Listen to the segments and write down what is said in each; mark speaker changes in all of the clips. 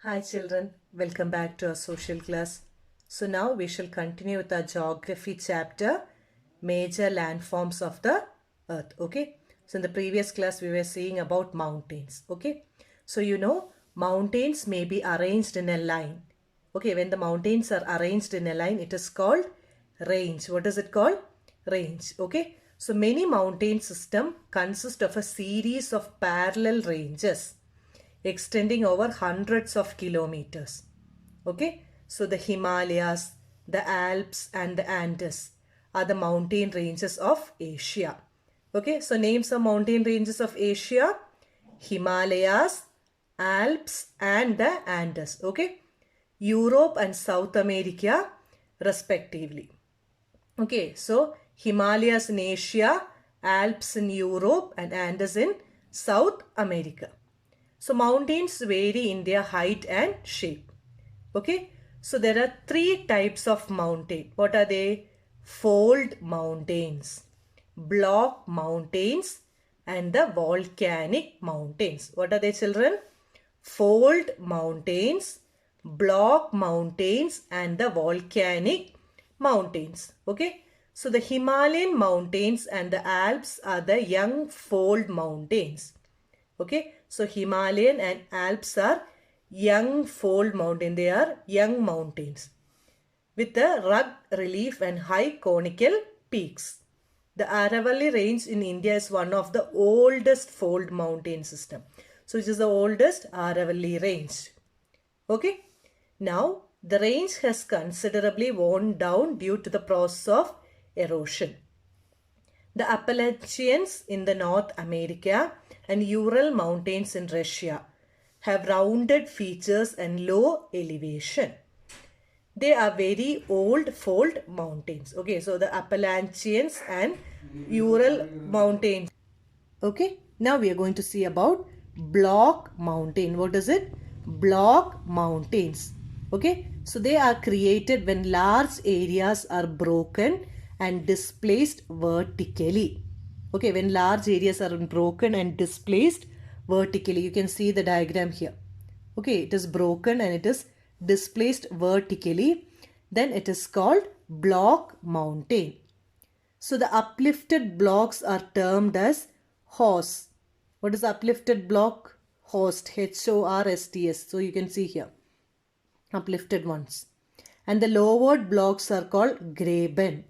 Speaker 1: Hi children, welcome back to our social class. So now we shall continue with our geography chapter, major landforms of the earth. Okay. So in the previous class we were seeing about mountains. Okay. So mountains may be arranged in a line. Okay. When the mountains are arranged in a line, it is called range. What is it called? Range. Okay. So many mountain system consist of a series of parallel ranges extending over hundreds of kilometers. Okay, so the Himalayas, the Alps, and the Andes are the mountain ranges of Asia. Okay, so name some mountain ranges of Asia: Himalayas, Alps, and the Andes. Okay, Europe and South America, respectively. Okay, so Himalayas in Asia, Alps in Europe, and Andes in South America. So mountains vary in their height and shape. Okay. So there are three types of mountain. What are they? Fold mountains, block mountains, and the volcanic mountains. What are they, children? Fold mountains, block mountains, and the volcanic mountains. Okay. So the Himalayan mountains and the Alps are the young fold mountains. Okay, so Himalayan and Alps are young fold mountain. They are young mountains with a rugged relief and high conical peaks. The Aravalli range in India is one of the oldest fold mountain system. So it is the oldest Aravalli range. Okay. Now the range has considerably worn down due to the process of erosion. The Appalachians in the North America and Ural Mountains in Russia have rounded features and low elevation. They are very old fold mountains. Okay, so the Appalachians and Ural Mountains. Okay, now we are going to see about block mountain. What is it? Block mountains. Okay, so they are created when large areas are broken and displaced vertically. Okay, when large areas are broken and displaced vertically. You can see the diagram here. Okay, it is broken and it is displaced vertically. Then it is called block mountain. So the uplifted blocks are termed as horst. What is uplifted block? Horst. H-O-R-S-T-S. So you can see here. Uplifted ones. And the lowered blocks are called graben.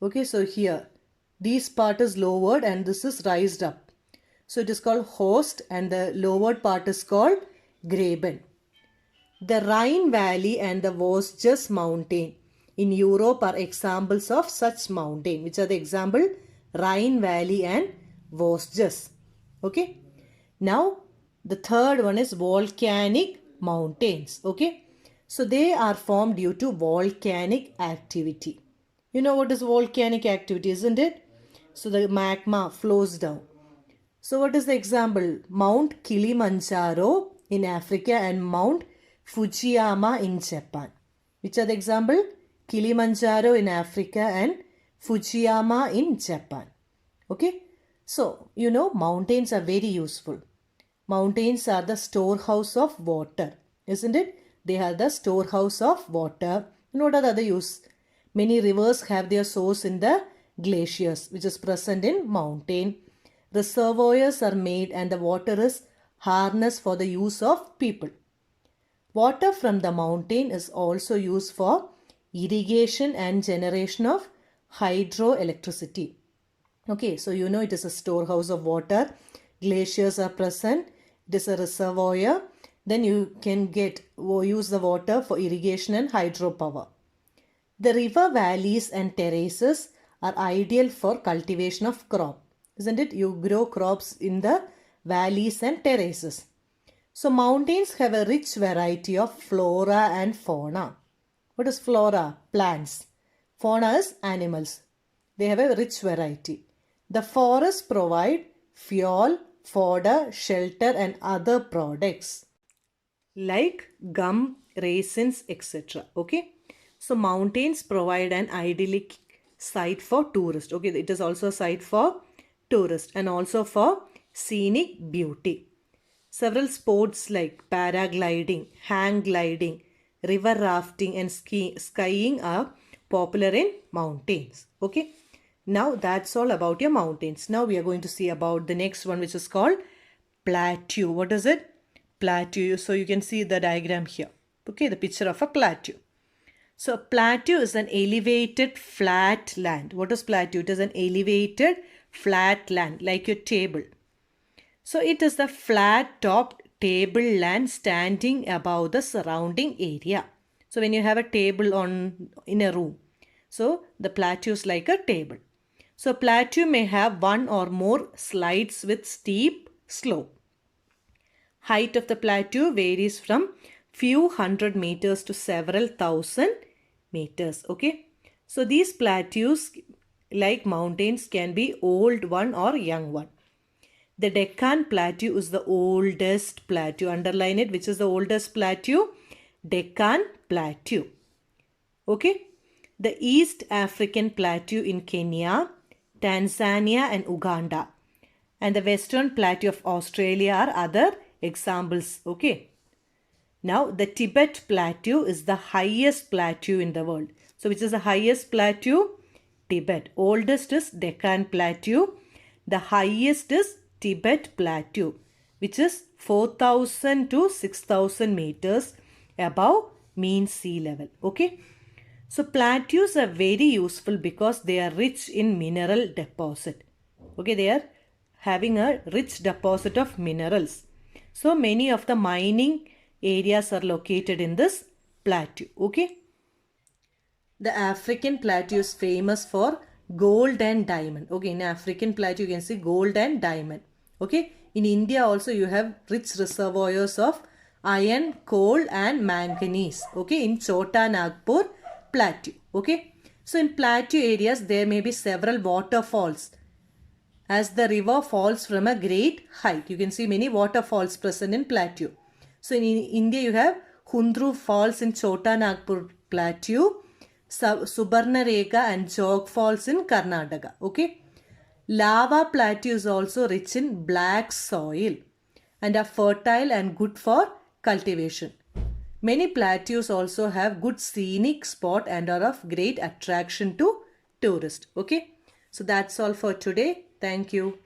Speaker 1: Okay, so here. This part is lowered and this is raised up. So it is called horst and the lowered part is called graben. The Rhine Valley and the Vosges Mountain in Europe are examples of such mountain. Which are the example? Rhine Valley and Vosges. Okay. Now the third one is volcanic mountains. Okay. So they are formed due to volcanic activity. You know what is volcanic activity, isn't it? So the magma flows down. So what is the example? Mount Kilimanjaro in Africa and Mount Fujiyama in Japan. Which are the example? Kilimanjaro in Africa and Fujiyama in Japan. Okay. So, mountains are very useful. Mountains are the storehouse of water. Isn't it? They are the storehouse of water. And what are the other use? Many rivers have their source in the glaciers, which is present in mountain. Reservoirs are made and the water is harnessed for the use of people. Water from the mountain is also used for irrigation and generation of hydroelectricity. Okay, so it is a storehouse of water. Glaciers are present. It is a reservoir. Then you can use the water for irrigation and hydropower. The river valleys and terraces are ideal for cultivation of crop. Isn't it? You grow crops in the valleys and terraces. So mountains have a rich variety of flora and fauna. What is flora? Plants. Fauna is animals. They have a rich variety. The forests provide fuel, fodder, shelter and other products like gum, raisins, etc. Okay. So mountains provide an idyllic site for tourists. Okay. It is also a site for tourists and also for scenic beauty. Several sports like paragliding, hang gliding, river rafting and skiing are popular in mountains. Okay. Now that's all about your mountains. Now we are going to see about the next one, which is called plateau. What is it? Plateau. So you can see the diagram here. Okay, the picture of a plateau. So a plateau is an elevated flat land. What is plateau? It is an elevated flat land like your table. So it is the flat topped table land standing above the surrounding area. So when you have a table in a room, so the plateau is like a table. So plateau may have one or more slides with steep slope. Height of the plateau varies from few hundred meters to several thousand meters. Okay. So these plateaus like mountains can be old one or young one. The Deccan Plateau is the oldest plateau. Underline it. Which is the oldest plateau? Deccan Plateau. Okay. The East African Plateau in Kenya, Tanzania and Uganda. And the Western Plateau of Australia are other examples. Okay. Now the Tibet Plateau is the highest plateau in the world. So which is the highest plateau? Tibet. Oldest is Deccan Plateau. The highest is Tibet Plateau, which is 4,000 to 6,000 meters above mean sea level. Okay. So plateaus are very useful because they are rich in mineral deposit. Okay, they are having a rich deposit of minerals. So many of the mining areas are located in this plateau. Okay. The African plateau is famous for gold and diamond. Okay, in African plateau you can see gold and diamond. Okay, in India also you have rich reservoirs of iron, coal and manganese. Okay, in Chota Nagpur plateau. Okay, so in plateau areas there may be several waterfalls as the river falls from a great height. You can see many waterfalls present in plateau. So in India you have Hundru Falls in Chota Nagpur plateau, Subarnarekha and Jog Falls in Karnataka. Okay. Lava plateau is also rich in black soil and are fertile and good for cultivation. Many plateaus also have good scenic spot and are of great attraction to tourists. Okay. So that's all for today. Thank you.